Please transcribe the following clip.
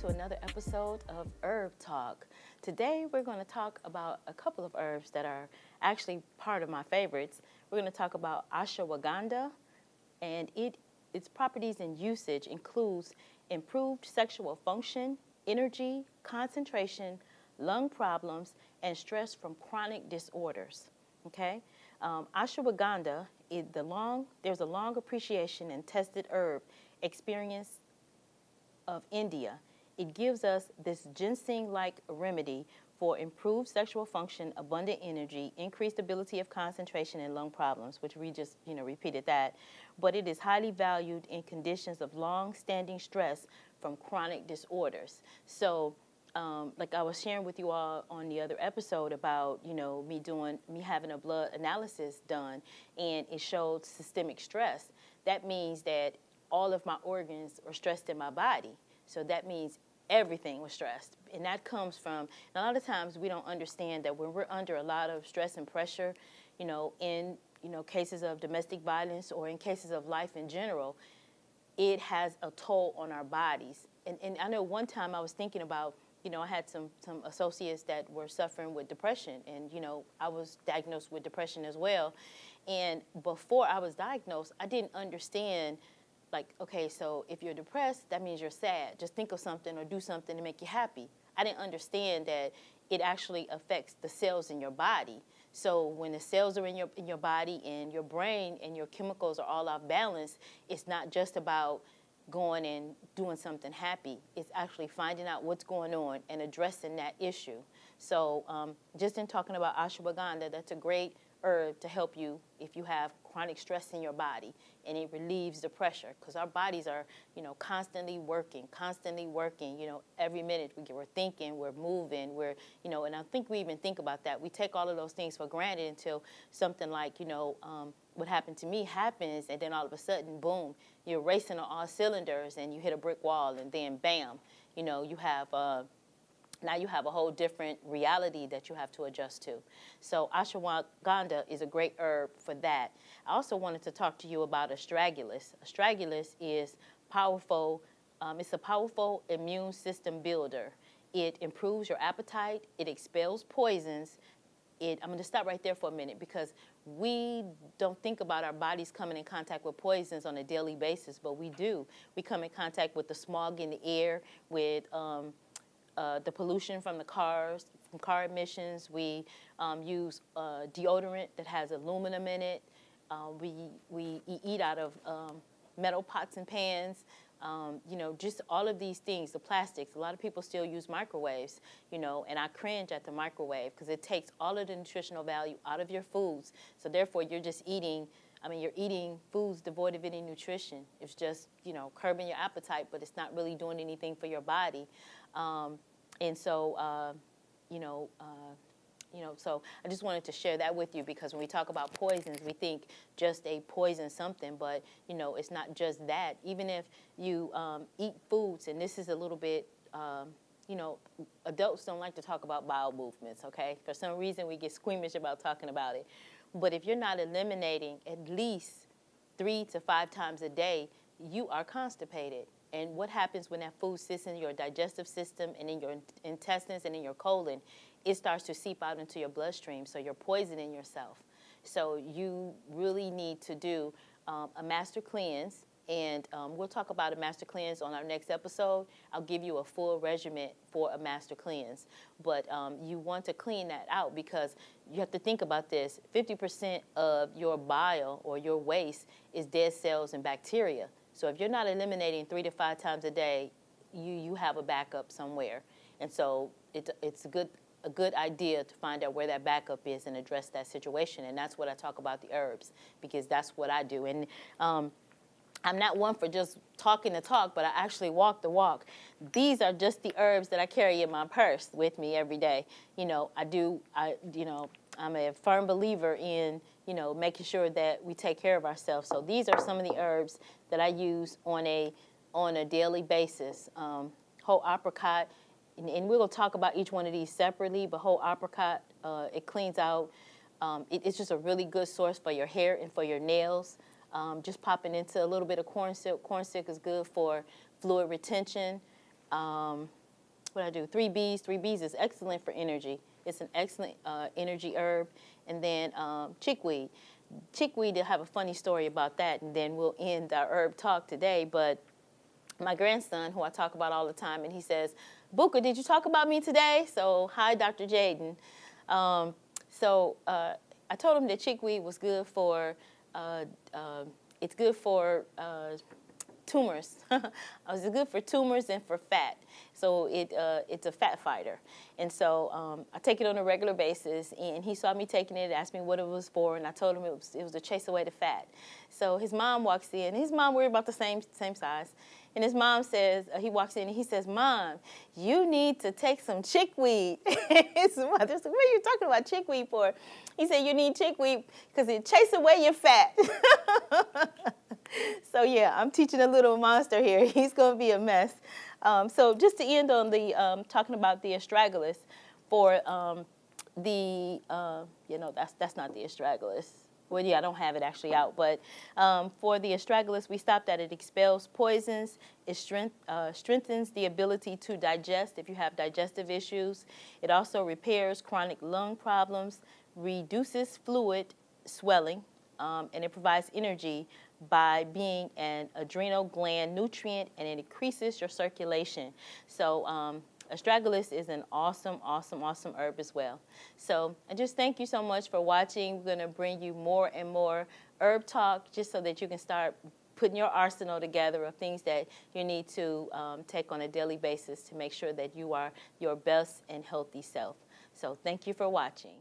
to another episode of Herb Talk. Today we're going to talk about a couple of herbs that are actually part of my favorites. We're going to talk about ashwagandha, and its properties and usage includes improved sexual function, energy, concentration, lung problems, and stress from chronic disorders. Okay, ashwagandha there's a long appreciation and tested herb experience of India. It gives us this ginseng-like remedy for improved sexual function, abundant energy, increased ability of concentration, and lung problems, which we just repeated that. But it is highly valued in conditions of long-standing stress from chronic disorders. So, like I was sharing with you all on the other episode about me having a blood analysis done, and it showed systemic stress. That means that all of my organs are stressed in my body. So that means everything was stressed. And that comes from, a lot of times we don't understand that when we're under a lot of stress and pressure, in cases of domestic violence or in cases of life in general, it has a toll on our bodies. And I know one time I was thinking about, I had some associates that were suffering with depression, and I was diagnosed with depression as well. And before I was diagnosed, I didn't understand, like, okay, so if you're depressed, that means you're sad. Just think of something or do something to make you happy. I didn't understand that it actually affects the cells in your body. So when the cells are in your body and your brain and your chemicals are all off balance, it's not just about going and doing something happy. It's actually finding out what's going on and addressing that issue. So just in talking about ashwagandha, that's a great herb to help you if you have chronic stress in your body, and it relieves the pressure, because our bodies are constantly working, every minute we're thinking, we're moving, and I think we even think about that. We take all of those things for granted until something like what happened to me happens, and then all of a sudden, boom, you're racing on all cylinders and you hit a brick wall, and then bam, you have now you have a whole different reality that you have to adjust to. So ashwagandha is a great herb for that. I also wanted to talk to you about astragalus. Astragalus is powerful. It's a powerful immune system builder. It improves your appetite. It expels poisons. I'm going to stop right there for a minute, because we don't think about our bodies coming in contact with poisons on a daily basis, but we do. We come in contact with the smog in the air, with the pollution from the cars, from car emissions. We use deodorant that has aluminum in it. We eat out of metal pots and pans. Just all of these things, the plastics. A lot of people still use microwaves, and I cringe at the microwave because it takes all of the nutritional value out of your foods. So therefore, you're just eating, you're eating foods devoid of any nutrition. It's just, curbing your appetite, but it's not really doing anything for your body. So I just wanted to share that with you, because when we talk about poisons, we think just a poison something, but, it's not just that. Even if you eat foods, and this is a little bit, adults don't like to talk about bowel movements, okay? For some reason, we get squeamish about talking about it. But if you're not eliminating at least 3 to 5 times a day, you are constipated. And what happens when that food sits in your digestive system and in your intestines and in your colon? It starts to seep out into your bloodstream, so you're poisoning yourself. So you really need to do a master cleanse, and we'll talk about a master cleanse on our next episode. I'll give you a full regimen for a master cleanse. But you want to clean that out, because you have to think about this. 50% of your bile or your waste is dead cells and bacteria. So if you're not eliminating 3 to 5 times a day, you have a backup somewhere. And so it's a good idea to find out where that backup is and address that situation. And that's what I talk about the herbs, because that's what I do. And I'm not one for just talking the talk, but I actually walk the walk. These are just the herbs that I carry in my purse with me every day. I'm a firm believer in, making sure that we take care of ourselves. So these are some of the herbs that I use on a daily basis. Whole apricot, and we're going to talk about each one of these separately, but whole apricot, it cleans out. It's just a really good source for your hair and for your nails. Just popping into a little bit of corn silk. Corn silk is good for fluid retention. what I do, 3 Bs. 3 Bs is excellent for energy. It's an excellent energy herb. And then chickweed. Chickweed, I have a funny story about that, and then we'll end our herb talk today. But my grandson, who I talk about all the time, and he says, Booker, did you talk about me today? So, hi, Dr. Jaden. I told him that chickweed was good for, it's good for tumors. It's good for tumors and for fat. So it's a fat fighter. And so I take it on a regular basis, and he saw me taking it, asked me what it was for, and I told him it was to chase away the fat. So his mom walks in. His mom, we're about the same size. And his mom says, he walks in and he says, Mom, you need to take some chickweed. His mother said, what are you talking about chickweed for? He said, you need chickweed because it chases away your fat. So yeah, I'm teaching a little monster here. He's going to be a mess. So just to end on the talking about the astragalus, for that's not the astragalus. Well, yeah, I don't have it actually out, but for the astragalus, we stopped that it expels poisons, it strengthens the ability to digest if you have digestive issues. It also repairs chronic lung problems, reduces fluid swelling, and it provides energy by being an adrenal gland nutrient, and it increases your circulation. So astragalus is an awesome, awesome, awesome herb as well. So I just thank you so much for watching. We're going to bring you more and more herb talk just so that you can start putting your arsenal together of things that you need to take on a daily basis to make sure that you are your best and healthy self. So thank you for watching.